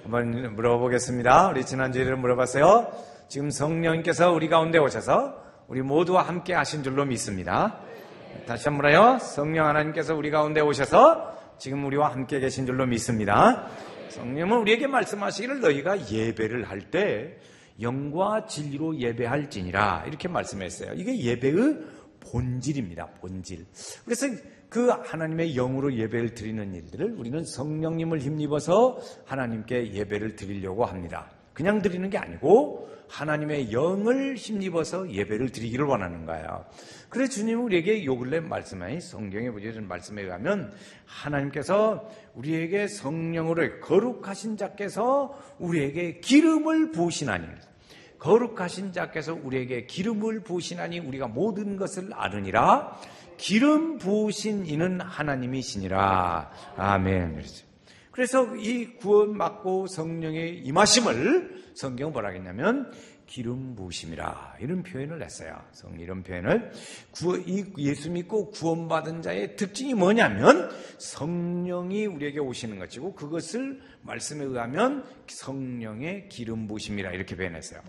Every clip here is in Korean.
한번 물어보겠습니다. 우리 지난주에도 물어봤어요. 지금 성령님께서 우리 가운데 오셔서 우리 모두와 함께 하신 줄로 믿습니다. 다시 한번 물어요. 성령 하나님께서 우리 가운데 오셔서 지금 우리와 함께 계신 줄로 믿습니다. 성령은 우리에게 말씀하시기를 너희가 예배를 할 때 영과 진리로 예배할지니라 이렇게 말씀했어요. 이게 예배의 본질입니다. 본질. 그래서 그 하나님의 영으로 예배를 드리는 일들을 우리는 성령님을 힘입어서 하나님께 예배를 드리려고 합니다. 그냥 드리는 게 아니고 하나님의 영을 힘입어서 예배를 드리기를 원하는 거예요. 그래서 주님은 우리에게 요 근래 말씀에 성경에 보여준 말씀에 의하면 하나님께서 우리에게 성령으로 거룩하신 자께서 우리에게 기름을 부으시나니 거룩하신 자께서 우리에게 기름을 부으시나니 우리가 모든 것을 아느니라. 기름 부으신 이는 하나님이시니라. 아멘. 그래서 이 구원받고 성령의 임하심을 성경은 뭐라 했냐면 기름 부으심이라 이런 표현을 했어요. 이런 표현을 예수 믿고 구원받은 자의 특징이 뭐냐면 성령이 우리에게 오시는 것이고 그것을 말씀에 의하면 성령의 기름 부으심이라 이렇게 표현했어요.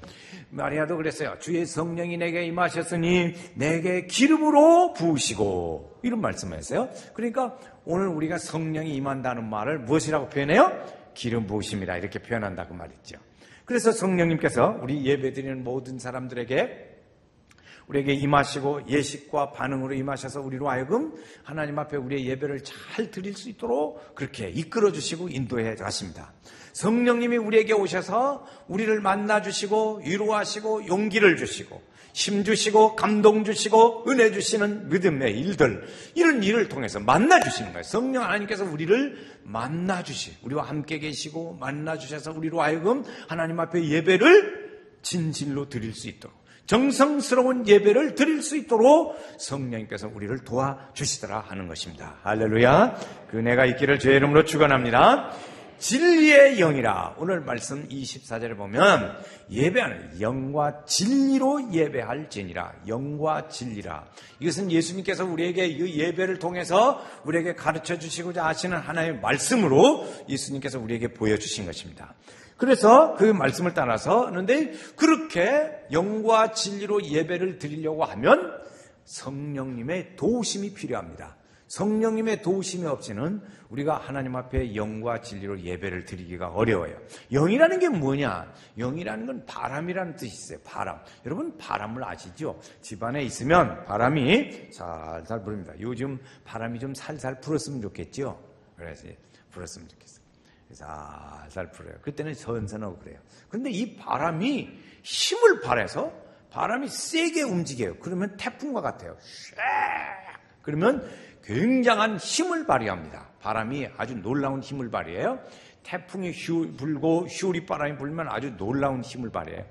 마리아도 그랬어요. 주의 성령이 내게 임하셨으니 내게 기름으로 부으시고 이런 말씀을 했어요. 그러니까 오늘 우리가 성령이 임한다는 말을 무엇이라고 표현해요? 기름 부으심이라 이렇게 표현한다고 말했죠. 그래서 성령님께서 우리 예배드리는 모든 사람들에게 우리에게 임하시고 예식과 반응으로 임하셔서 우리로 하여금 하나님 앞에 우리의 예배를 잘 드릴 수 있도록 그렇게 이끌어 주시고 인도해 가십니다. 성령님이 우리에게 오셔서 우리를 만나 주시고 위로하시고 용기를 주시고 힘 주시고 감동 주시고 은혜 주시는 믿음의 일들 이런 일을 통해서 만나 주시는 거예요. 성령 하나님께서 우리를 만나 우리와 함께 계시고 만나 주셔서 우리로 하여금 하나님 앞에 예배를 진실로 드릴 수 있도록 정성스러운 예배를 드릴 수 있도록 성령님께서 우리를 도와주시더라 하는 것입니다. 할렐루야. 그 은혜가 있기를 주의 이름으로 축원합니다. 진리의 영이라 오늘 말씀 24절에 보면 예배하는 영과 진리로 예배할지니라. 영과 진리라. 이것은 예수님께서 우리에게 이 예배를 통해서 우리에게 가르쳐 주시고자 하시는 하나님의 말씀으로 예수님께서 우리에게 보여주신 것입니다. 그래서 그 말씀을 따라서 그런데 그렇게 영과 진리로 예배를 드리려고 하면 성령님의 도우심이 필요합니다. 성령님의 도우심이 없이는 우리가 하나님 앞에 영과 진리로 예배를 드리기가 어려워요. 영이라는 게 뭐냐? 영이라는 건 바람이라는 뜻이 있어요. 바람. 여러분 바람을 아시죠? 집안에 있으면 바람이 살살 부릅니다. 요즘 바람이 좀 살살 불었으면 좋겠죠? 그래서 불었으면 좋겠어요. 살살 불어요. 그때는 선선하고 그래요. 그런데 이 바람이 힘을 발해서 바람이 세게 움직여요. 그러면 태풍과 같아요. 그러면 굉장한 힘을 발휘합니다. 바람이 아주 놀라운 힘을 발휘해요. 태풍이 불고 휴리바람이 불면 아주 놀라운 힘을 발휘해요.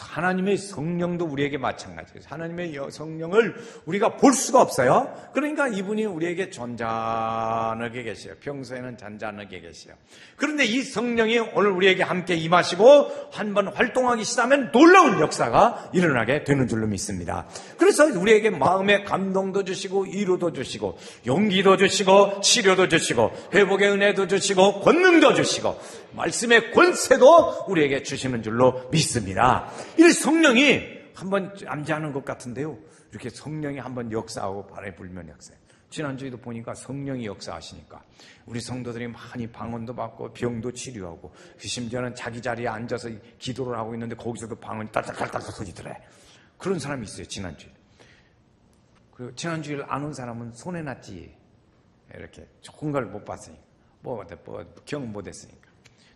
하나님의 성령도 우리에게 마찬가지예요. 하나님의 성령을 우리가 볼 수가 없어요. 그러니까 이분이 우리에게 잔잔하게 계세요. 평소에는 잔잔하게 계세요. 그런데 이 성령이 오늘 우리에게 함께 임하시고 한번 활동하기 시작하면 놀라운 역사가 일어나게 되는 줄로 믿습니다. 그래서 우리에게 마음의 감동도 주시고 위로도 주시고 용기도 주시고 치료도 주시고 회복의 은혜도 주시고 권능도 주시고 말씀의 권세도 우리에게 주시는 줄로 믿습니다. 이 성령이 한번 잠자는 것 같은데요. 이렇게 성령이 한번 역사하고 바람이 불면 역사해요. 지난주에도 보니까 성령이 역사하시니까 우리 성도들이 많이 방언도 받고 병도 치료하고 심지어는 자기 자리에 앉아서 기도를 하고 있는데 거기서도 방언이 딸딸딸딸 터지더래. 그런 사람이 있어요. 지난주에. 그리고 지난주에 안 온 사람은 손해 났지. 이렇게 좋은 걸 못 봤으니까. 경험 못 했으니까.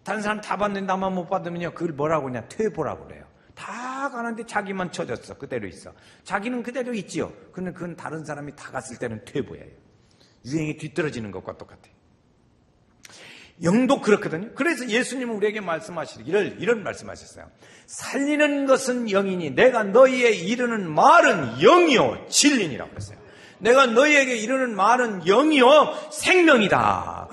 다른 사람 다 받는데 나만 못 받으면요. 그걸 뭐라고 하냐. 퇴보라고 그래요. 다 가는데 자기만 쳐졌어. 그대로 있어. 자기는 그대로 있지요. 근데 그건 다른 사람이 다 갔을 때는 퇴보예요. 유행이 뒤떨어지는 것과 똑같아요. 영도 그렇거든요. 그래서 예수님은 우리에게 말씀하시기를 이런 말씀하셨어요. 살리는 것은 영이니 내가 너희에 이르는 말은 영이요 진리니라고 그랬어요. 내가 너희에게 이르는 말은 영이요 생명이다.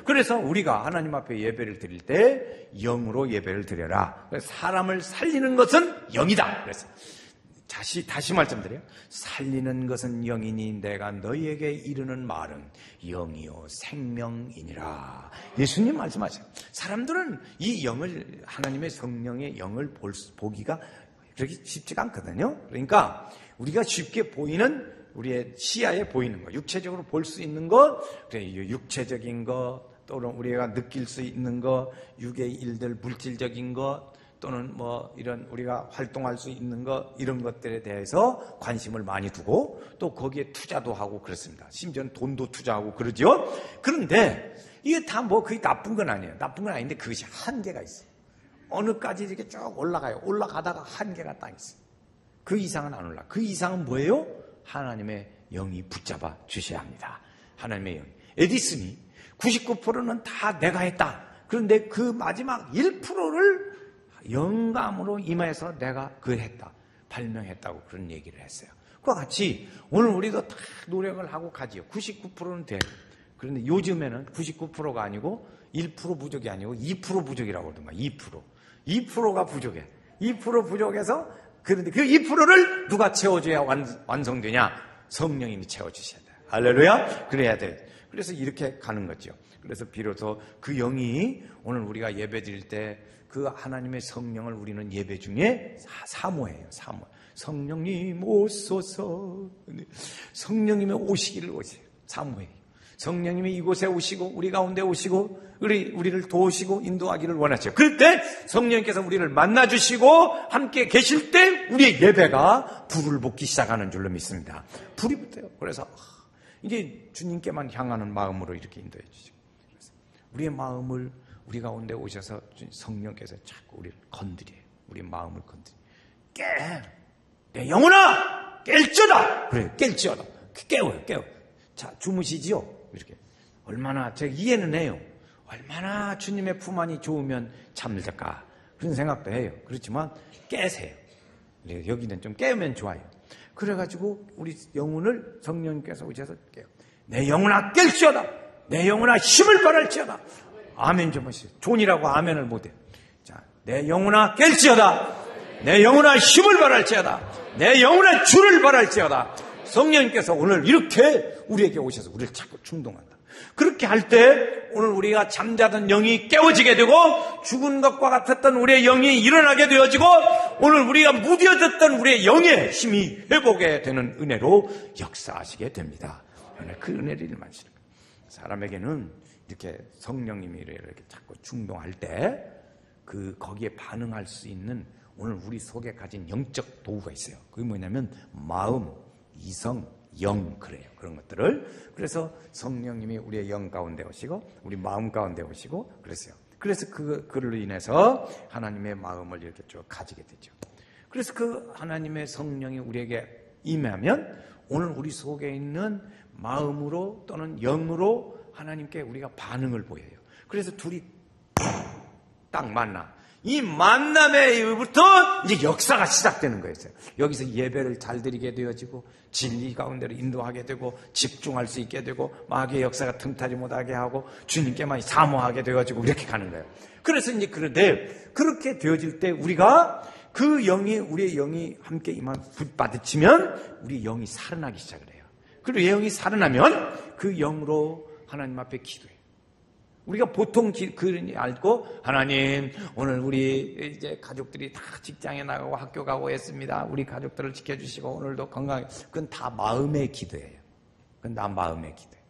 그래서 우리가 하나님 앞에 예배를 드릴 때 영으로 예배를 드려라. 사람을 살리는 것은 영이다. 그래서 다시 말씀드려요. 살리는 것은 영이니 내가 너희에게 이르는 말은 영이요 생명이니라. 예수님 말씀하세요. 사람들은 이 영을, 하나님의 성령의 영을 보기가 그렇게 쉽지가 않거든요. 그러니까 우리가 쉽게 보이는, 우리의 시야에 보이는 것, 육체적으로 볼 수 있는 것, 육체적인 것, 또는 우리가 느낄 수 있는 것, 육의 일들, 물질적인 것, 또는 뭐 이런 우리가 활동할 수 있는 것, 이런 것들에 대해서 관심을 많이 두고 또 거기에 투자도 하고 그렇습니다. 심지어는 돈도 투자하고 그러죠. 그런데 이게 다 뭐 그게 나쁜 건 아니에요. 나쁜 건 아닌데 그것이 한계가 있어요. 어느까지 이렇게 쭉 올라가요. 올라가다가 한계가 딱 있어요. 그 이상은 안 올라. 그 이상은 뭐예요? 하나님의 영이 붙잡아 주셔야 합니다. 하나님의 영. 에디슨이 99%는 다 내가 했다. 그런데 그 마지막 1%를 영감으로 임해서 내가 그걸 했다, 발명했다고 그런 얘기를 했어요. 그와 같이 오늘 우리도 다 노력을 하고 가지요. 99%는 돼요. 그런데 요즘에는 99%가 아니고 1% 부족이 아니고 2% 부족이라고 그러더만. 2%가 부족해. 2% 부족해서, 그런데 그 2%를 누가 채워줘야 완성되냐? 성령님이 채워주셔야 돼요. 할렐루야. 그래야 돼요. 그래서 이렇게 가는 거죠. 그래서 비로소 그 영이 오늘 우리가 예배 드릴 때 그 하나님의 성령을 우리는 예배 중에 사모해요. 사모. 성령님 오소서. 성령님이 오시기를 오세요. 사모해요. 성령님이 이곳에 오시고 우리 가운데 오시고 우리를 도우시고 인도하기를 원하죠. 그럴 때 성령님께서 우리를 만나주시고 함께 계실 때 우리의 예배가 불을 볶기 시작하는 줄로 믿습니다. 불이 붙어요. 그래서 이게 주님께만 향하는 마음으로 이렇게 인도해 주시고, 우리의 마음을 우리 가운데 오셔서 성령께서 자꾸 우리를 건드려요. 우리 마음을 건드려요. 깨! 내 영혼아! 깰지어다! 그래요. 깰지어다. 깨워요. 깨워. 자, 주무시지요? 이렇게. 얼마나, 제가 이해는 해요. 얼마나 주님의 품 안이 좋으면 잠들까. 그런 생각도 해요. 그렇지만 깨세요. 여기는 좀 깨우면 좋아요. 그래가지고 우리 영혼을 성령님께서 오셔서 깨워. 내 영혼아 깰지어다! 내 영혼아 힘을 발할지어다! 아멘 좀 하시죠. 존이라고 아멘을 못해. 자, 내 영혼아 깰지어다. 내 영혼아 힘을 발할지어다. 내 영혼아 주를 발할지어다. 성령님께서 오늘 이렇게 우리에게 오셔서 우리를 자꾸 충동한다. 그렇게 할 때 오늘 우리가 잠자던 영이 깨워지게 되고 죽은 것과 같았던 우리의 영이 일어나게 되어지고 오늘 우리가 무뎌졌던 우리의 영의 힘이 회복이 되는 은혜로 역사하시게 됩니다. 그 은혜를 일만시는 거예요. 사람에게는 이렇게 성령님이 이렇게 자꾸 충동할 때 거기에 반응할 수 있는 오늘 우리 속에 가진 영적 도구가 있어요. 그게 뭐냐면 마음, 이성, 영, 그래요. 그런 것들을. 그래서 성령님이 우리의 영 가운데 오시고 우리 마음 가운데 오시고 그랬어요. 그래서 그걸로 인해서 하나님의 마음을 이렇게 쭉 가지게 되죠. 그래서 그 하나님의 성령이 우리에게 임하면 오늘 우리 속에 있는 마음으로 또는 영으로 하나님께 우리가 반응을 보여요. 그래서 둘이 딱 만나. 이 만남에부터 이제 역사가 시작되는 거였어요. 여기서 예배를 잘 드리게 되어지고 진리 가운데로 인도하게 되고 집중할 수 있게 되고 마귀의 역사가 틈타지 못하게 하고 주님께만 사모하게 되어지고 이렇게 가는 거예요. 그래서 이제 그런데 그렇게 되어질 때 우리가 그 영이 우리의 영이 함께 임한 받으치면 우리 영이 살아나기 시작을 해요. 그리고 영이 살아나면 그 영으로 하나님 앞에 기도해요. 우리가 보통 그러니 알고 하나님 오늘 우리 이제 가족들이 다 직장에 나가고 학교 가고 했습니다. 우리 가족들을 지켜주시고 오늘도 건강해. 그건 다 마음의 기도예요. 그건 다 마음의 기도예요.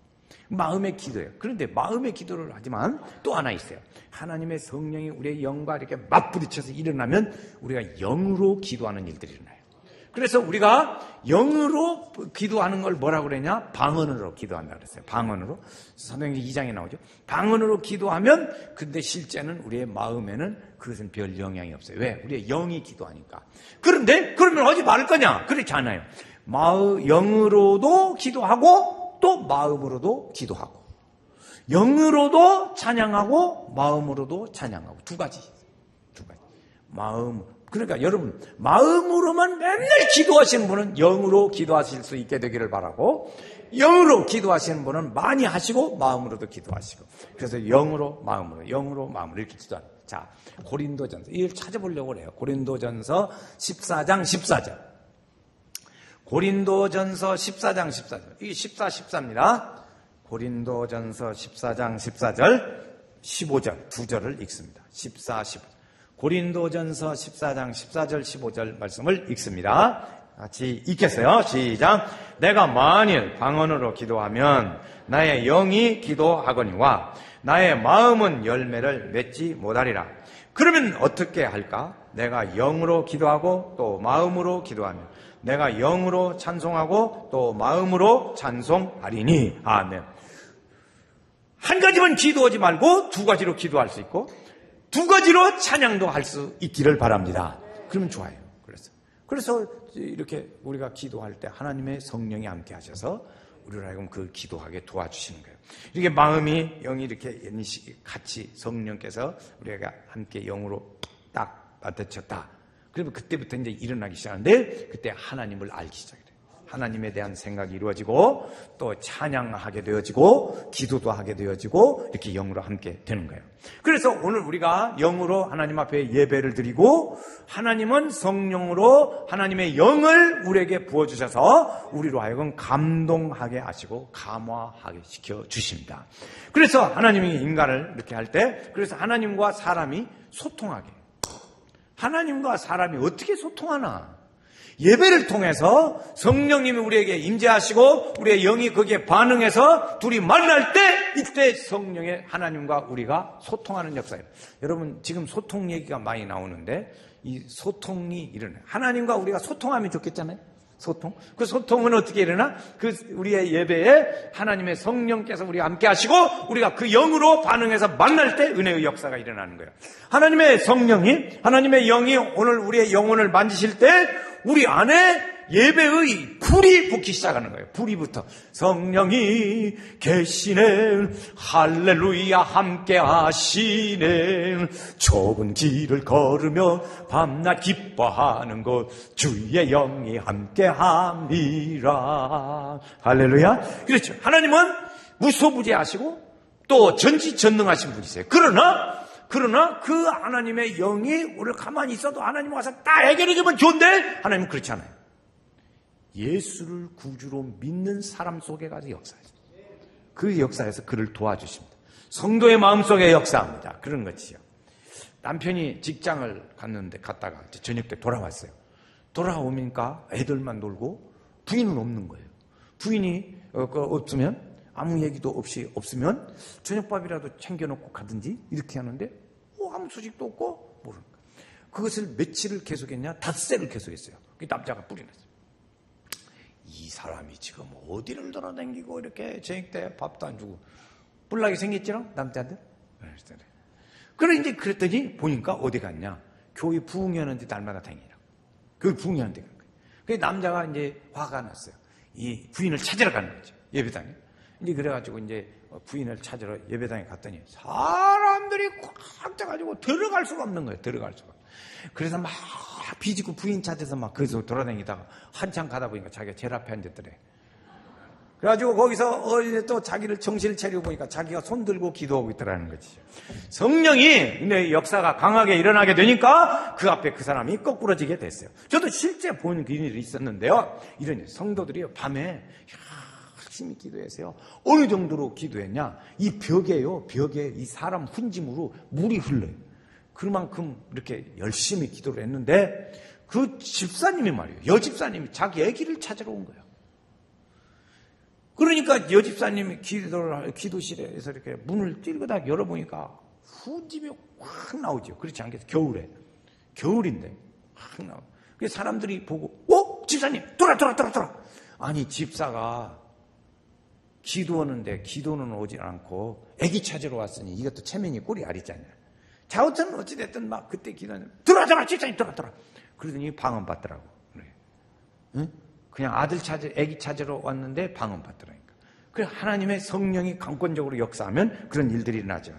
마음의 기도예요. 그런데 마음의 기도를 하지만 또 하나 있어요. 하나님의 성령이 우리의 영과 이렇게 맞부딪혀서 일어나면 우리가 영으로 기도하는 일들이 일어나요. 그래서 우리가 영으로 기도하는 걸 뭐라고 그러냐? 방언으로 기도한다 그랬어요. 방언으로. 사도행전 2장에 나오죠. 방언으로 기도하면 근데 실제는 우리의 마음에는 그것은 별 영향이 없어요. 왜? 우리의 영이 기도하니까. 그런데 그러면 하지 말을 거냐? 그렇지 않아요. 영으로도 기도하고 또 마음으로도 기도하고 영으로도 찬양하고 마음으로도 찬양하고 두 가지. 마음. 그러니까 여러분 마음으로만 맨날 기도하시는 분은 영으로 기도하실 수 있게 되기를 바라고 영으로 기도하시는 분은 많이 하시고 마음으로도 기도하시고 그래서 영으로 마음으로 이렇게 기도하는. 자, 고린도전서 이걸 찾아보려고 해요. 고린도전서 14장 14절 고린도전서 14장 14절. 이게 14, 14입니다. 고린도전서 14장 14절, 15절 두 절을 읽습니다. 14, 15절. 고린도전서 14장 14절, 15절 말씀을 읽습니다. 같이 읽겠어요. 시작. 내가 만일 방언으로 기도하면 나의 영이 기도하거니와 나의 마음은 열매를 맺지 못하리라. 그러면 어떻게 할까? 내가 영으로 기도하고 또 마음으로 기도하면 내가 영으로 찬송하고 또 마음으로 찬송하리니. 아멘. 한 가지만 기도하지 말고 두 가지로 기도할 수 있고 두 가지로 찬양도 할 수 있기를 바랍니다. 그러면 좋아요. 그래서 이렇게 우리가 기도할 때 하나님의 성령이 함께 하셔서 우리를 하여금 그 기도하게 도와주시는 거예요. 이렇게 마음이 영이 이렇게 같이 성령께서 우리가 함께 영으로 딱 맞대쳤다. 그러면 그때부터 이제 일어나기 시작하는데 그때 하나님을 알기 시작해요. 하나님에 대한 생각이 이루어지고 또 찬양하게 되어지고 기도도 하게 되어지고 이렇게 영으로 함께 되는 거예요. 그래서 오늘 우리가 영으로 하나님 앞에 예배를 드리고 하나님은 성령으로 하나님의 영을 우리에게 부어주셔서 우리로 하여금 감동하게 하시고 감화하게 시켜주십니다. 그래서 하나님이 인간을 이렇게 할 때 그래서 하나님과 사람이 소통하게. 하나님과 사람이 어떻게 소통하나? 예배를 통해서 성령님이 우리에게 임재하시고 우리의 영이 거기에 반응해서 둘이 만날 때 이때 성령의 하나님과 우리가 소통하는 역사예요. 여러분 지금 소통 얘기가 많이 나오는데 이 소통이 일어나요. 하나님과 우리가 소통하면 좋겠잖아요. 소통. 그 소통은 어떻게 일어나? 그 우리의 예배에 하나님의 성령께서 우리와 함께 하시고 우리가 그 영으로 반응해서 만날 때 은혜의 역사가 일어나는 거예요. 하나님의 성령이 하나님의 영이 오늘 우리의 영혼을 만지실 때 우리 안에 예배의 불이 붙기 시작하는 거예요. 불이 붙어. 성령이 계시네. 할렐루야 함께 하시네. 좁은 길을 걸으며 밤낮 기뻐하는 것 주의 영이 함께 함이라. 할렐루야. 그렇죠. 하나님은 무소부재하시고 또 전지전능하신 분이세요. 그러나 그 하나님의 영이 우리를 가만히 있어도 하나님 와서 딱 해결해주면 좋은데 하나님은 그렇지 않아요. 예수를 구주로 믿는 사람 속에 가서 역사하죠. 그 역사에서 그를 도와주십니다. 성도의 마음속에 역사합니다. 그런 것이요. 남편이 직장을 갔다가 저녁 때 돌아왔어요. 돌아오니까 애들만 놀고 부인은 없는 거예요. 부인이 없으면 아무 얘기도 없이 없으면 저녁밥이라도 챙겨놓고 가든지 이렇게 하는데 아무 소식도 없고 모르는 거예요. 그것을 며칠을 계속했냐? 닷새를 계속했어요. 그 남자가 뿔이 났어요. 이 사람이 지금 어디를 돌아다니고 이렇게 저녁 때 밥도 안 주고 뿔나게 생겼지요? 남자한테. 그래 이제 그랬더니 보니까 어디 갔냐? 교회 부흥회하는데 날마다 다니라고. 그 부흥회하는데 간 거예요. 그래서 남자가 이제 화가 났어요. 이 부인을 찾으러 가는 거죠. 예배당에. 이제 그래가지고 이제 부인을 찾으러 예배당에 갔더니 사람들이 꽉 짜가지고 들어갈 수가 없는 거예요. 들어갈 수가. 그래서 막 비집고 부인 찾아서 막 거기서 돌아다니다가 한참 가다 보니까 자기가 제일 앞에 앉았더래. 그래가지고 거기서 또 자기를 정신을 차리고 보니까 자기가 손 들고 기도하고 있더라는 거지. 성령이 내 역사가 강하게 일어나게 되니까 그 앞에 그 사람이 거꾸러지게 됐어요. 저도 실제 본 일이 있었는데요. 이런 성도들이 밤에 열심히 기도했어요. 어느 정도로 기도했냐? 이 벽에 이 사람 훈짐으로 물이 흘러요. 그만큼 이렇게 열심히 기도를 했는데 그 집사님이 말이에요. 여집사님이 자기 아기를 찾으러 온 거예요. 그러니까 여집사님이 기도실에서 이렇게 문을 찔그닥 열어보니까 훈짐이 확 나오죠. 그렇지 않겠어요? 겨울인데 확 나오죠. 그래서 사람들이 보고 집사님 돌아. 아니 집사가 기도하는데 기도는 오지 않고 아기 찾으러 왔으니 이것도 체면이 꼴이 아리잖아요. 자우처는 어찌됐든 막 그때 기도하는 들어와 집사님 들어와. 그러더니 방언받더라고. 응? 그냥 아기 찾으러 왔는데 방언받더라니까. 그래서 하나님의 성령이 강권적으로 역사하면 그런 일들이 일어나죠.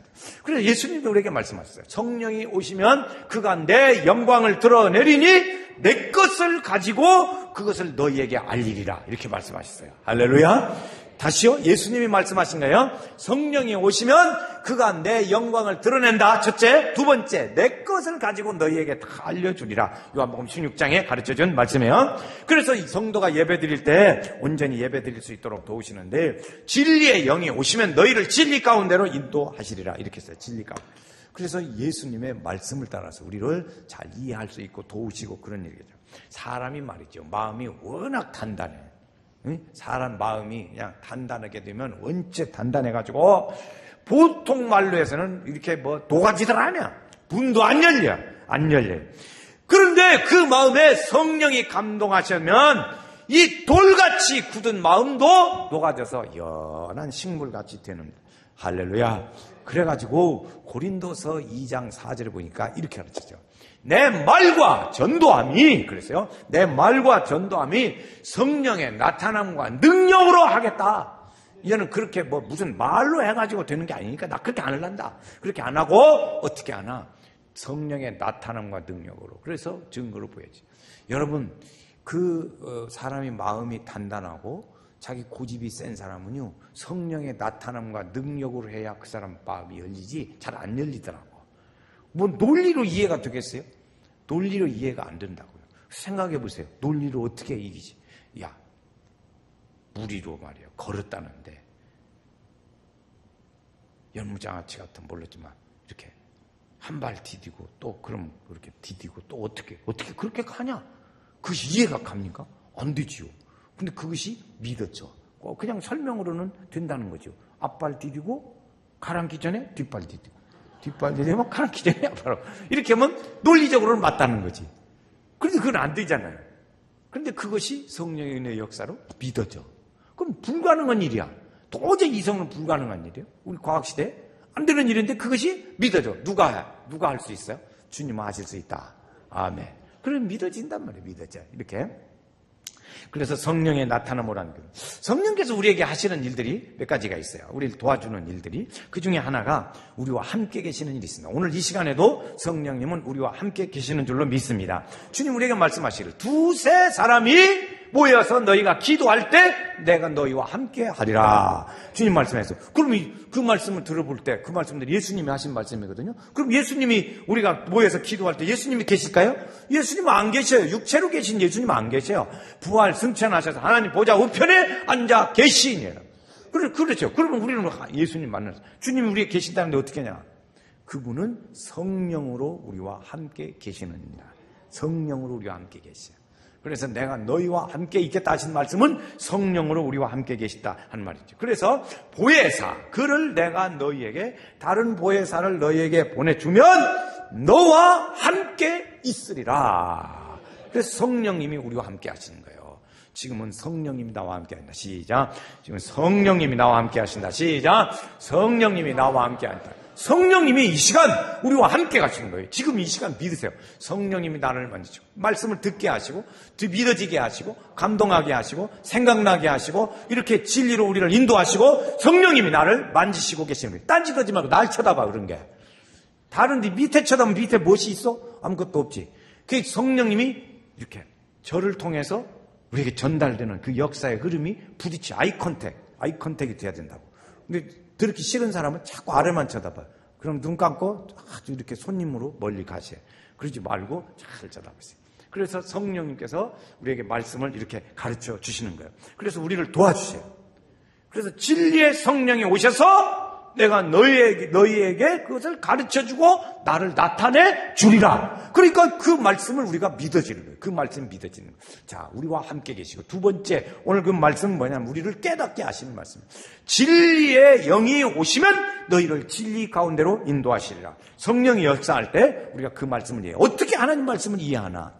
그래서 예수님도 우리에게 말씀하셨어요. 성령이 오시면 그가 내 영광을 드러내리니 내 것을 가지고 그것을 너희에게 알리리라. 이렇게 말씀하셨어요. 할렐루야. 다시요? 예수님이 말씀하신 거예요. 성령이 오시면 그가 내 영광을 드러낸다. 첫째. 두 번째, 내 것을 가지고 너희에게 다 알려주리라. 요한복음 16장에 가르쳐준 말씀이에요. 그래서 이 성도가 예배드릴 때 온전히 예배드릴 수 있도록 도우시는데, 진리의 영이 오시면 너희를 진리 가운데로 인도하시리라. 이렇게 했어요. 진리 가운데. 그래서 예수님의 말씀을 따라서 우리를 잘 이해할 수 있고 도우시고 그런 얘기죠. 사람이 말이죠. 마음이 워낙 단단해. 사람 마음이 그냥 단단하게 되면 원체 단단해가지고 보통 말로 해서는 이렇게 뭐 도가지들 아니야. 문도 안 열려. 안 열려요. 그런데 그 마음에 성령이 감동하시면 이 돌같이 굳은 마음도 녹아져서 연한 식물같이 되는. 할렐루야. 그래가지고 고린도서 2장 4절에 보니까 이렇게 가르치죠. 내 말과 전도함이, 그랬어요. 내 말과 전도함이 성령의 나타남과 능력으로 하겠다. 이제는 그렇게 뭐 무슨 말로 해가지고 되는 게 아니니까 나 그렇게 안 할란다. 그렇게 안 하고 어떻게 하나? 성령의 나타남과 능력으로. 그래서 증거로 보여야지. 여러분, 사람이 마음이 단단하고 자기 고집이 센 사람은요, 성령의 나타남과 능력으로 해야 그 사람 마음이 열리지 잘 안 열리더라고. 뭐 논리로 이해가 되겠어요? 논리로 이해가 안 된다고요. 생각해 보세요. 논리로 어떻게 이기지? 야, 무리로 말이야 걸었다는데 연무장아찌 같은 모르지만 이렇게 한 발 디디고 또 그럼 그렇게 디디고 또 어떻게 그렇게 가냐? 그것이 이해가 갑니까? 안 되지요. 근데 그것이 믿어져. 그냥 설명으로는 된다는 거죠. 앞발 디디고 가랑기 전에 뒷발 디디고 뒷발 디디면 가랑기 전에 앞발. 이렇게 하면 논리적으로는 맞다는 거지. 그런데 그건 안 되잖아요. 그런데 그것이 성령의 역사로 믿어져. 그럼 불가능한 일이야. 도저히 이성은 불가능한 일이에요. 우리 과학시대에 안 되는 일인데 그것이 믿어져. 누가 할 수 있어요? 주님은 하실 수 있다. 아멘. 그럼 믿어진단 말이에요. 믿어져. 이렇게. 그래서 성령의 나타남이라는 거예요. 성령께서 우리에게 하시는 일들이 몇 가지가 있어요. 우리를 도와주는 일들이. 그 중에 하나가 우리와 함께 계시는 일이 있습니다. 오늘 이 시간에도 성령님은 우리와 함께 계시는 줄로 믿습니다. 주님 우리에게 말씀하시기를 두세 사람이 모여서 너희가 기도할 때 내가 너희와 함께 하리라. 주님 말씀하셨어요. 그럼 그 말씀을 들어볼 때 그 말씀들이 예수님이 하신 말씀이거든요. 그럼 예수님이 우리가 모여서 기도할 때 예수님이 계실까요? 예수님은 안 계셔요. 육체로 계신 예수님은 안 계셔요. 부활 승천하셔서 하나님 보좌 우편에 앉아 계시니라. 그렇죠. 그러면 우리는 예수님 만나서 주님이 우리에 계신다는데 어떻게 하냐? 그분은 성령으로 우리와 함께 계시느니라. 성령으로 우리와 함께 계셔요. 그래서 내가 너희와 함께 있겠다 하신 말씀은 성령으로 우리와 함께 계시다 하는 말이죠. 그래서 보혜사, 그를 내가 너희에게 다른 보혜사를 너희에게 보내주면 너와 함께 있으리라. 그래서 성령님이 우리와 함께 하시는 거예요. 지금은 성령님이 나와 함께 한다. 시작. 지금 성령님이 나와 함께 하신다. 시작. 성령님이 나와 함께 한다. 성령님이 이 시간 우리와 함께 가시는 거예요. 지금 이 시간 믿으세요. 성령님이 나를 만지시고 말씀을 듣게 하시고 믿어지게 하시고 감동하게 하시고 생각나게 하시고 이렇게 진리로 우리를 인도하시고 성령님이 나를 만지시고 계시는 거예요. 딴짓하지 말고 날 쳐다봐. 그런 게 다른 데 밑에 쳐다보면 밑에 무엇이 있어? 아무것도 없지. 그 성령님이 이렇게 저를 통해서 우리에게 전달되는 그 역사의 흐름이 부딪히 아이 컨택이 돼야 된다고. 근데 들기 싫은 사람은 자꾸 아래만 쳐다봐요. 그럼 눈 감고 아주 이렇게 손님으로 멀리 가세요. 그러지 말고 잘 쳐다보세요. 그래서 성령님께서 우리에게 말씀을 이렇게 가르쳐 주시는 거예요. 그래서 우리를 도와주세요. 그래서 진리의 성령이 오셔서 내가 너희에게 그것을 가르쳐주고 나를 나타내 주리라. 그러니까 그 말씀을 우리가 믿어지는 거예요. 그 말씀이 믿어지는 거예요. 자, 우리와 함께 계시고 두 번째, 오늘 그 말씀은 뭐냐면 우리를 깨닫게 하시는 말씀이에요. 진리의 영이 오시면 너희를 진리 가운데로 인도하시리라. 성령이 역사할 때 우리가 그 말씀을 이해해요. 어떻게 하나님 말씀을 이해하나?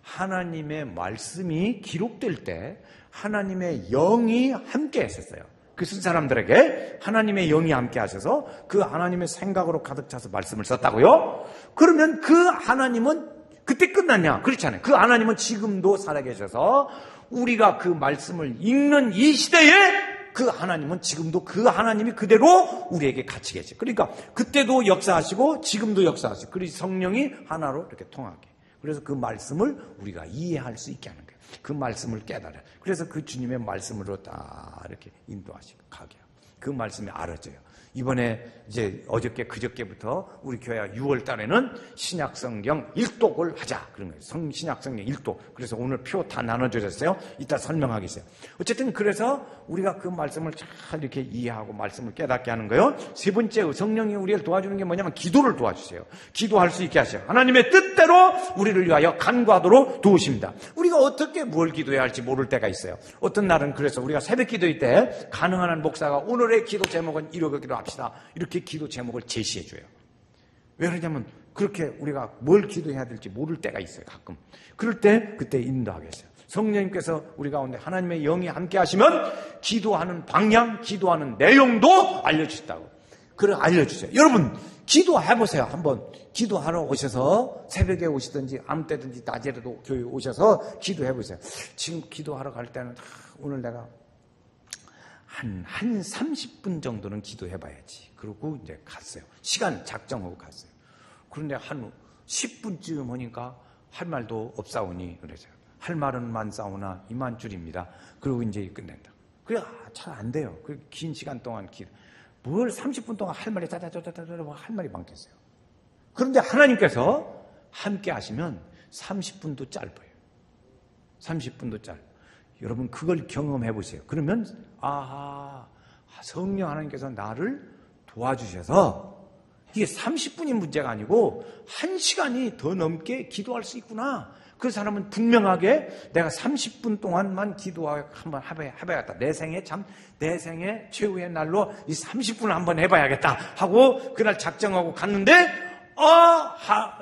하나님의 말씀이 기록될 때 하나님의 영이 함께 했었어요. 그 쓴 사람들에게 하나님의 영이 함께 하셔서 그 하나님의 생각으로 가득 차서 말씀을 썼다고요? 그러면 그 하나님은 그때 끝났냐? 그렇지 않아요. 그 하나님은 지금도 살아계셔서 우리가 그 말씀을 읽는 이 시대에 그 하나님은 지금도 그 하나님이 그대로 우리에게 같이 계셔요. 그러니까 그때도 역사하시고 지금도 역사하시고 그리고 성령이 하나로 이렇게 통하게. 그래서 그 말씀을 우리가 이해할 수 있게 하는 거예요. 그 말씀을 깨달아요. 그래서 그 주님의 말씀으로 다 이렇게 인도하시고 가게 해요. 그 말씀이 알아져요. 이번에 이제 어저께 그저께부터 우리 교회 6월 달에는 신약성경 1독을 하자 그런 거예요. 신약성경 1독. 그래서 오늘 표 다 나눠주셨어요. 이따 설명하겠어요. 어쨌든 그래서 우리가 그 말씀을 잘 이렇게 이해하고 말씀을 깨닫게 하는 거예요. 세 번째, 성령이 우리를 도와주는 게 뭐냐면 기도를 도와주세요. 기도할 수 있게 하셔요. 하나님의 뜻대로 우리를 위하여 간구하도록 도우십니다. 우리가 어떻게 뭘 기도해야 할지 모를 때가 있어요. 어떤 날은 그래서 우리가 새벽 기도일 때 가능한 한 목사가 오늘의 기도 제목은 이렇게 기도합시다. 이렇게 기도 제목을 제시해 줘요. 왜 그러냐면 그렇게 우리가 뭘 기도해야 될지 모를 때가 있어요. 가끔. 그럴 때 그때 인도하겠어요. 성령님께서 우리 가운데 하나님의 영이 함께 하시면 기도하는 방향, 기도하는 내용도 알려주신다고. 그래 알려주세요. 여러분 기도해보세요. 한번 기도하러 오셔서 새벽에 오시든지 아무 때든지 낮에라도 교회 오셔서 기도해보세요. 지금 기도하러 갈 때는 오늘 내가 한 30분 정도는 기도해봐야지. 그러고 이제 갔어요. 시간 작정하고 갔어요. 그런데 한 10분쯤 하니까 할 말도 없사오니 그래서요. 할 말은 많사오나 이만 줄입니다. 그러고 이제 끝낸다. 그래 잘 안 돼요. 그 긴 시간 동안 뭘 30분 동안 할 말이 할 말이 많겠어요. 그런데 하나님께서 함께 하시면 30분도 짧아요. 30분도 짧아요. 여러분 그걸 경험해 보세요. 그러면 성령 하나님께서 나를 도와주셔서 이게 30분이 문제가 아니고 1시간이 더 넘게 기도할 수 있구나. 그 사람은 분명하게 내가 30분 동안만 기도하고 한번 해봐야겠다. 내 생애 최후의 날로 이 30분을 한번 해봐야겠다 하고 그날 작정하고 갔는데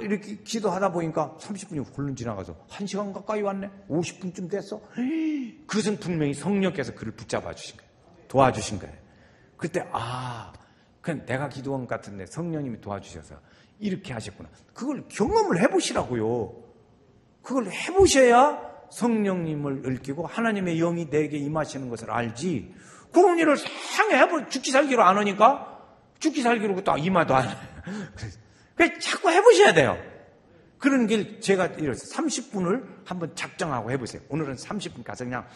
이렇게 기도하다 보니까 30분이 훌른 지나가서 1시간 가까이 왔네. 50분쯤 됐어. 그것은 분명히 성령께서 그를 붙잡아 주신 거예요. 도와주신 거예요. 그때 그냥 내가 기도한 것 같은데 성령님이 도와주셔서 이렇게 하셨구나. 그걸 경험을 해보시라고요. 그걸 해보셔야 성령님을 얽히고 하나님의 영이 내게 임하시는 것을 알지. 그런 일을 상해 죽기 살기로 안 하니까 죽기 살기로 또 임하도 안 해요. 그래서 자꾸 해보셔야 돼요. 그런 길 제가 이랬어요. 30분을 한번 작정하고 해보세요. 오늘은 30분 가서 그냥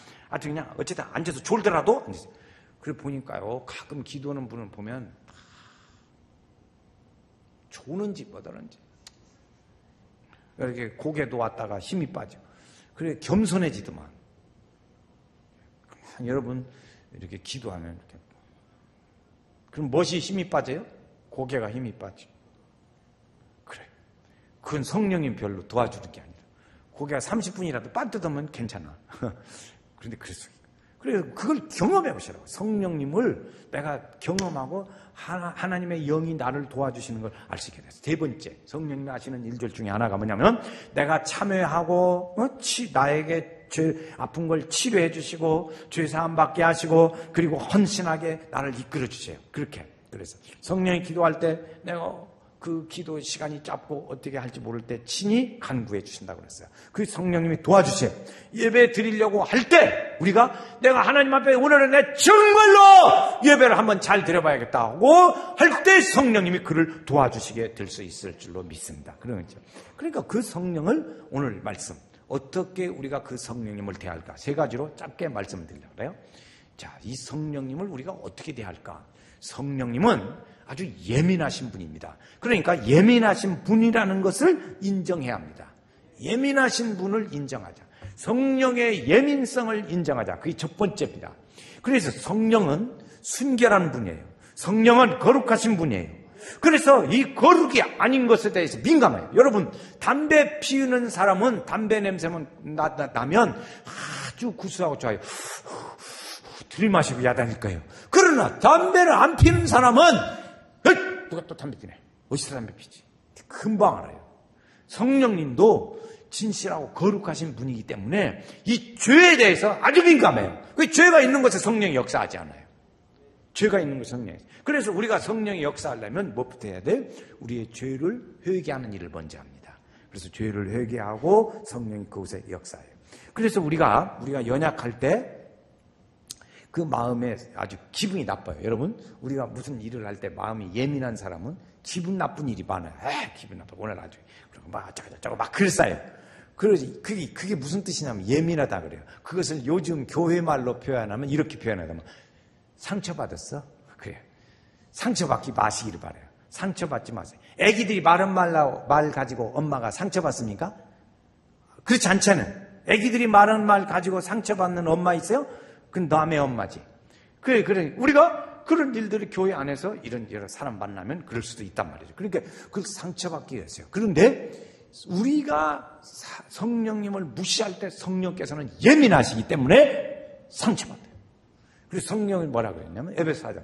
어쨌든 앉아서 졸더라도 앉으세요. 그래 보니까요. 가끔 기도하는 분을 보면 조는지 뻗어는지 이렇게 고개 놓았다가 힘이 빠져. 그래 겸손해지더만. 여러분 이렇게 기도하면 이렇게. 그럼 무엇이 힘이 빠져요? 고개가 힘이 빠져. 그래. 그건 성령님 별로 도와주는 게 아니라 고개가 30분이라도 빠뜨리면 괜찮아. 그런데 그래서 그걸 경험해 보시라고. 성령님을 내가 경험하고 하나님의 영이 나를 도와주시는 걸 알 수 있게 됐어요. 세 번째, 성령님이 하시는 일들 중에 하나가 뭐냐면 내가 참회하고 나에게 죄 아픈 걸 치료해 주시고 죄 사함 받게 하시고 그리고 헌신하게 나를 이끌어 주세요. 그래서 성령이 기도할 때 내가 그 기도 시간이 짧고 어떻게 할지 모를 때 친히 간구해 주신다고 그랬어요. 그 성령님이 도와주세요. 예배 드리려고 할 때 내가 하나님 앞에 오늘은 내 정말로 예배를 한번 잘 드려봐야겠다 하고 할 때 성령님이 그를 도와주시게 될 수 있을 줄로 믿습니다. 그러니까 그 성령을 오늘 말씀 어떻게 우리가 그 성령님을 대할까? 세 가지로 짧게 말씀드리려고 해요. 자, 이 성령님을 우리가 어떻게 대할까? 성령님은 아주 예민하신 분입니다. 그러니까 예민하신 분이라는 것을 인정해야 합니다. 예민하신 분을 인정하자. 성령의 예민성을 인정하자. 그게 첫 번째입니다. 그래서 성령은 순결한 분이에요. 성령은 거룩하신 분이에요. 그래서 이 거룩이 아닌 것에 대해서 민감해요. 여러분 담배 피우는 사람은 담배 냄새만 나면 아주 구수하고 좋아요. 들이마시고 야단일 거예요. 그러나 담배를 안 피우는 사람은 누가 또 담배 피네. 어디서 담배 피지? 금방 알아요. 성령님도 진실하고 거룩하신 분이기 때문에 이 죄에 대해서 아주 민감해요. 그 죄가 있는 곳에 성령이 역사하지 않아요. 죄가 있는 곳에 성령이. 그래서 우리가 성령이 역사하려면 무엇부터 해야 돼? 우리의 죄를 회개하는 일을 먼저 합니다. 그래서 죄를 회개하고 성령이 그곳에 역사해요. 그래서 우리가 연약할 때 그 마음에 아주 기분이 나빠요. 여러분, 우리가 무슨 일을 할 때 마음이 예민한 사람은 기분 나쁜 일이 많아요. 기분 나빠. 오늘 아주. 그리고 막 저거 막 글 써요. 그러지. 그게 무슨 뜻이냐면 예민하다 그래요. 그것을 요즘 교회 말로 표현하면 이렇게 표현하면 상처받았어? 그래요. 상처받지 마시기를 바라요. 상처받지 마세요. 애기들이 바른 말 가지고 엄마가 상처받습니까? 그렇지 않잖아요. 애기들이 바른 말 가지고 상처받는 엄마 있어요? 그건 남의 엄마지. 그래. 우리가 그런 일들을 교회 안에서 이런 여러 사람 만나면 그럴 수도 있단 말이죠. 그러니까 그 상처받기 위해서요. 그런데 우리가 성령님을 무시할 때 성령께서는 예민하시기 때문에 상처받아요. 그래서 성령을 뭐라고 했냐면 에베소 4장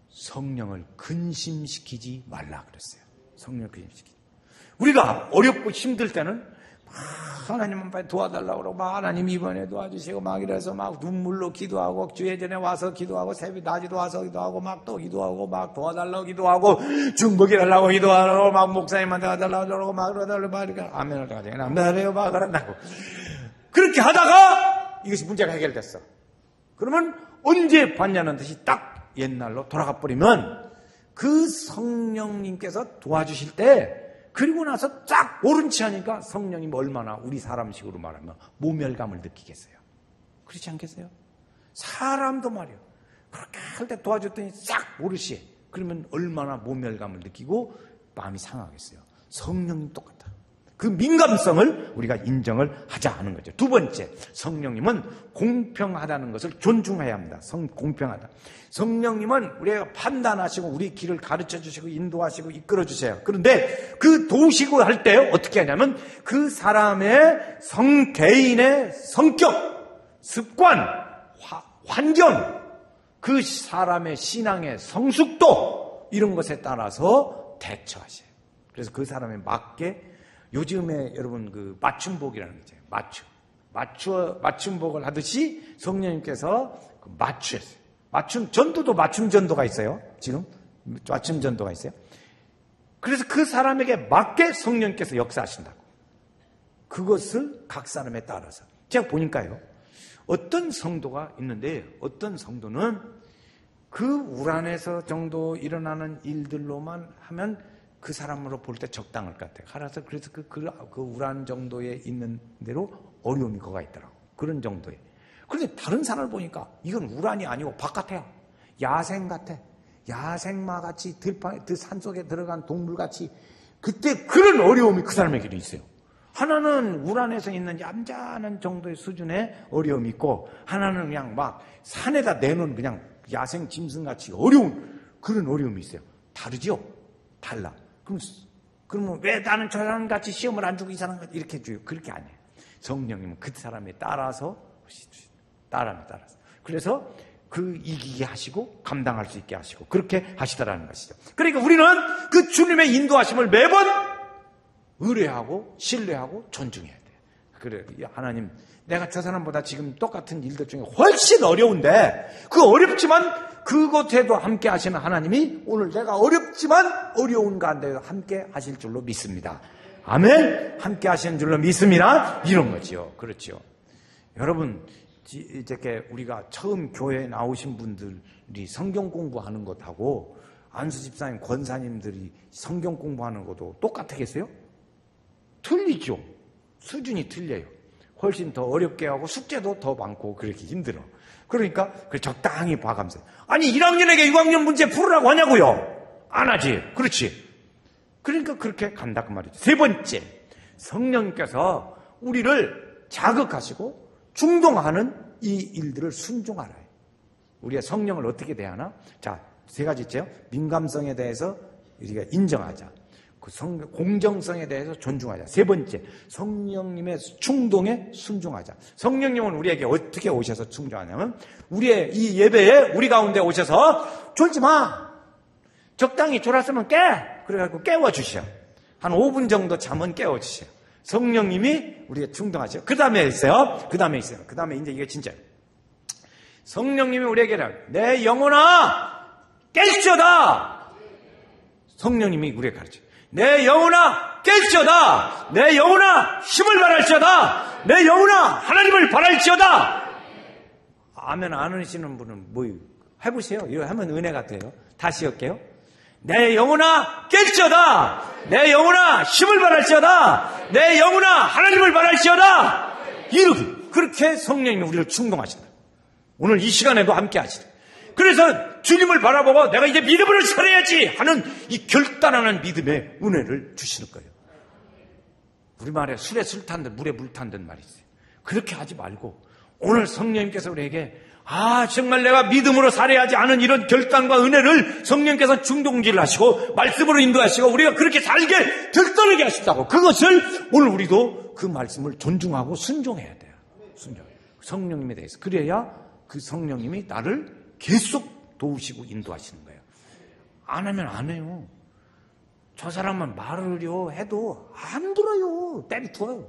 성령을 근심시키지 말라 그랬어요. 성령을 근심시키지. 우리가 어렵고 힘들 때는 하나님은 빨리 도와달라고 그러고 막 하나님 이번에 도와주시고 막 이래서 막 눈물로 기도하고 주에 전에 와서 기도하고 새벽 낮에도 와서 기도하고 막 또 기도하고 막 도와달라고 기도하고 중복이 달라고 기도하고 막 목사님한테 도와달라고 그러고 막 그러달라고 막 이렇게 아멘을 가지고 아멘을 막 그런다고 그렇게 하다가 이것이 문제가 해결됐어. 그러면 언제 봤냐는 듯이 딱 옛날로 돌아가 버리면 그 성령님께서 도와주실 때 그리고 나서 쫙 오른 치 하니까 성령님 얼마나 우리 사람식으로 말하면 모멸감을 느끼겠어요. 그렇지 않겠어요? 사람도 말이에요. 그렇게 할 때 도와줬더니 싹 오르시. 그러면 얼마나 모멸감을 느끼고 마음이 상하겠어요. 성령님 똑같아. 그 민감성을 우리가 인정을 하자 하는 거죠. 두 번째, 성령님은 공평하다는 것을 존중해야 합니다. 공평하다. 성령님은 우리가 판단하시고 우리 길을 가르쳐 주시고 인도하시고 이끌어 주세요. 그런데 그 도우시고 할 때 어떻게 하냐면 그 사람의 개인의 성격, 습관, 환경, 그 사람의 신앙의 성숙도 이런 것에 따라서 대처하셔요. 그래서 그 사람에 맞게 요즘에 여러분 그 맞춤복이라는 게 있어요. 맞춤복을 하듯이 성령님께서 맞추셨어요. 맞춤 전도가 있어요. 지금 맞춤 전도가 있어요. 그래서 그 사람에게 맞게 성령님께서 역사하신다고. 그것을 각 사람에 따라서 제가 보니까요. 어떤 성도가 있는데 어떤 성도는 그 우란에서 정도 일어나는 일들로만 하면 그 사람으로 볼 때 적당할 것 같아요. 알아서 그래서 그 우란 정도에 있는 대로 어려움이 거가 있더라고. 그런 정도에. 그런데 다른 사람을 보니까 이건 우란이 아니고 바깥에요. 야생 같아. 야생마 같이 산속에 들어간 동물 같이 그때 그런 어려움이 그 사람에게도 있어요. 하나는 우란에서 있는 얌전한 정도의 수준의 어려움이 있고 하나는 그냥 막 산에다 내놓은 그냥 야생 짐승같이 어려운 그런 어려움이 있어요. 다르죠? 달라. 그러면 왜 나는 저 사람 같이 시험을 안 주고 이 사람 같이 이렇게 줘요? 그렇게 안 해요. 성령님은 그 사람에 따라서 그래서 그 이기게 하시고 감당할 수 있게 하시고 그렇게 하시더라는 것이죠. 그러니까 우리는 그 주님의 인도하심을 매번 의뢰하고 신뢰하고 존중해야 돼요. 그래 하나님 내가 저 사람보다 지금 똑같은 일들 중에 훨씬 어려운데 그 어렵지만 그것에도 함께 하시는 하나님이 오늘 내가 어렵지만 어려운 가운데도 함께 하실 줄로 믿습니다. 아멘. 함께 하시는 줄로 믿습니다. 이런 거지요. 그렇죠. 여러분 이렇게 우리가 처음 교회에 나오신 분들이 성경 공부하는 것하고 안수 집사님, 권사님들이 성경 공부하는 것도 똑같겠어요? 틀리죠. 수준이 틀려요. 훨씬 더 어렵게 하고 숙제도 더 많고 그렇게 힘들어. 그러니까 적당히 봐가면서 아니 1학년에게 6학년 문제 풀으라고 하냐고요? 안 하지. 그렇지. 그러니까 그렇게 간다 그 말이죠. 세 번째, 성령님께서 우리를 자극하시고 충동하는 이 일들을 순종하라. 우리가 성령을 어떻게 대하나? 자, 세 가지 있죠. 민감성에 대해서 우리가 인정하자. 공정성에 대해서 존중하자. 세 번째, 성령님의 충동에 순종하자. 성령님은 우리에게 어떻게 오셔서 충동하냐면 우리의 이 예배에 우리 가운데 오셔서 졸지 마. 적당히 졸았으면 깨. 그래가지고 깨워주셔. 한 5분 정도 잠은 깨워주셔. 성령님이 우리에게 충동하셔. 그 다음에 있어요. 그 다음에 이제 이게 진짜 성령님이 우리에게 내 영혼아 깰지어다. 성령님이 우리에게 가르쳐. 내 영혼아 깰지어다. 내 영혼아 힘을 발할지어다. 내 영혼아 하나님을 바랄지어다. 아멘 안 하시는 분은 뭐 해보세요. 이거 하면 은혜 같아요. 다시 할게요. 내 영혼아 깰지어다. 내 영혼아 힘을 발할지어다. 내 영혼아 하나님을 발할지어다. 이렇게 그렇게 성령님이 우리를 충동하신다. 오늘 이 시간에도 함께 하시다. 그래서 주님을 바라보고 내가 이제 믿음으로 살아야지 하는 이 결단하는 믿음의 은혜를 주시는 거예요. 우리말에 술에 술 탄 듯 물에 물 탄 듯 말이 있어요. 그렇게 하지 말고 오늘 성령님께서 우리에게 정말 내가 믿음으로 살아야지 하는 이런 결단과 은혜를 성령께서 충동질을 하시고 말씀으로 인도하시고 우리가 그렇게 살게 들떠내게 하신다고. 그것을 오늘 우리도 그 말씀을 존중하고 순종해야 돼요. 순종. 성령님에 대해서. 그래야 그 성령님이 나를 계속 도우시고 인도하시는 거예요. 안 하면 안 해요. 저 사람은 말을요 해도 안 들어요. 때리투어요.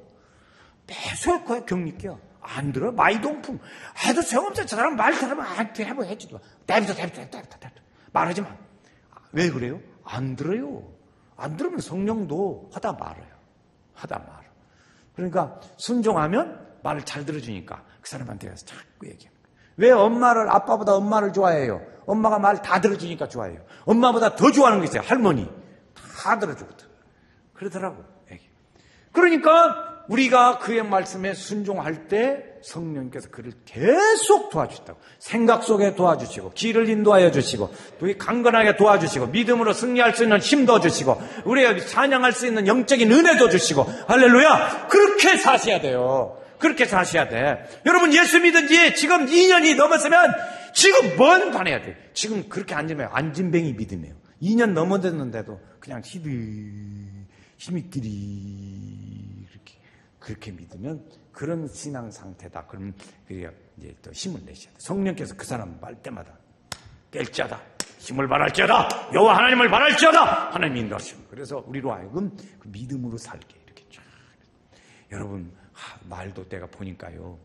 매수할 거야. 격리껴. 안 들어. 마이동풍. 해도 소용없어. 저 사람 말 들으면 해지도. 때리투어. 말하지 마. 왜 그래요? 안 들어요. 안 들으면 성령도 하다 말아요. 하다 말아. 그러니까 순종하면 말을 잘 들어주니까 그 사람한테 가서 자꾸 얘기해요. 왜 아빠보다 엄마를 좋아해요? 엄마가 말 다 들어주니까 좋아해요. 엄마보다 더 좋아하는 게 있어요. 할머니. 다 들어주거든. 그러더라고. 얘기. 그러니까 우리가 그의 말씀에 순종할 때 성령께서 그를 계속 도와주셨다고. 생각 속에 도와주시고 길을 인도하여 주시고 또 강건하게 도와주시고 믿음으로 승리할 수 있는 힘도 주시고 우리가 찬양할 수 있는 영적인 은혜도 주시고 할렐루야. 그렇게 사셔야 돼요. 그렇게 사셔야 돼. 여러분 예수 믿은 지 지금 2년이 넘었으면 지금 뭔 반해야 돼. 지금 그렇게 앉으면 안진뱅이 믿음이에요. 2년 넘어졌는데도 그냥 힘있끼리 그렇게 믿으면 그런 신앙 상태다. 그러면 이제 또 힘을 내셔야 돼. 성령께서 그 사람 말 때마다 깰지어다. 힘을 발할지어다. 여호와 하나님을 발할지어다. 하나님이 인도하십니다. 그래서 우리로 하여금 그 믿음으로 살게 이렇게 쫙. 여러분 말도 내가 보니까요.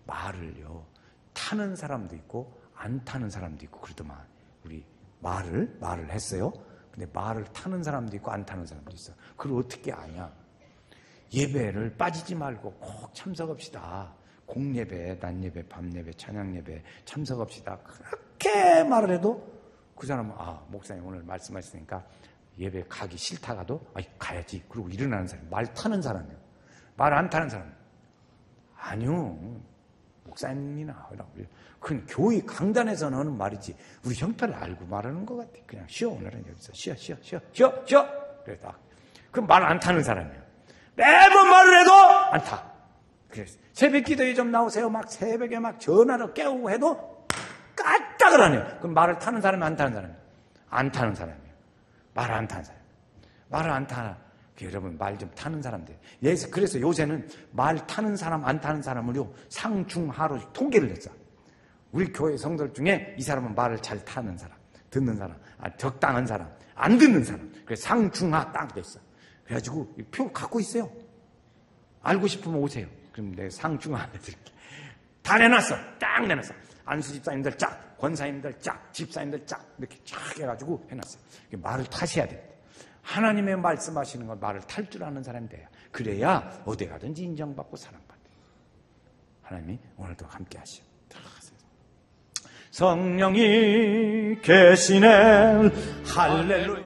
말을요. 타는 사람도 있고 안 타는 사람도 있고 그러더만. 우리 말을 했어요. 근데 말을 타는 사람도 있고 안 타는 사람도 있어. 그걸 어떻게 아냐? 예배를 빠지지 말고 꼭 참석합시다. 공예배, 낮예배, 밤예배, 찬양예배 참석합시다. 그렇게 말을 해도 그 사람은 목사님 오늘 말씀하시니까 예배 가기 싫다가도 가야지. 그러고 일어나는 사람. 말 타는 사람이에요. 말 안 타는 사람. 아니요. 목사님이나 그건 교회 강단에서는 말이지 우리 형편을 알고 말하는 것 같아. 그냥 쉬어. 오늘은 여기서 쉬어. 그래서 그럼 말 안 타는 사람이에요. 매번 말을 해도 안 타. 그래서 새벽 기도에 좀 나오세요. 막 새벽에 막 전화로 깨우고 해도 까딱을 안 해요. 그럼 말을 타는 사람이 안 타는 사람이에요. 안 타는 사람이에요. 말을 안 타는 사람. 말을 안 타나. 여러분 말 좀 타는 사람들. 그래서 요새는 말 타는 사람 안 타는 사람을요 상중하로 통계를 냈어. 우리 교회 성도들 중에 이 사람은 말을 잘 타는 사람, 듣는 사람, 적당한 사람, 안 듣는 사람. 그래서 상중하 딱 됐어. 그래가지고 표 갖고 있어요. 알고 싶으면 오세요. 그럼 내가 상중하 해드릴게. 다 내놨어. 딱 내놨어. 안수 집사님들 쫙, 권사님들 쫙, 집사님들 쫙 이렇게 쫙 해가지고 해놨어. 말을 타셔야 돼요. 하나님의 말씀하시는 건 말을 탈 줄 아는 사람이 돼요. 그래야 어디 가든지 인정받고 사랑받아요. 하나님이 오늘도 함께 하시오. 성령이 계시네. 할렐루야.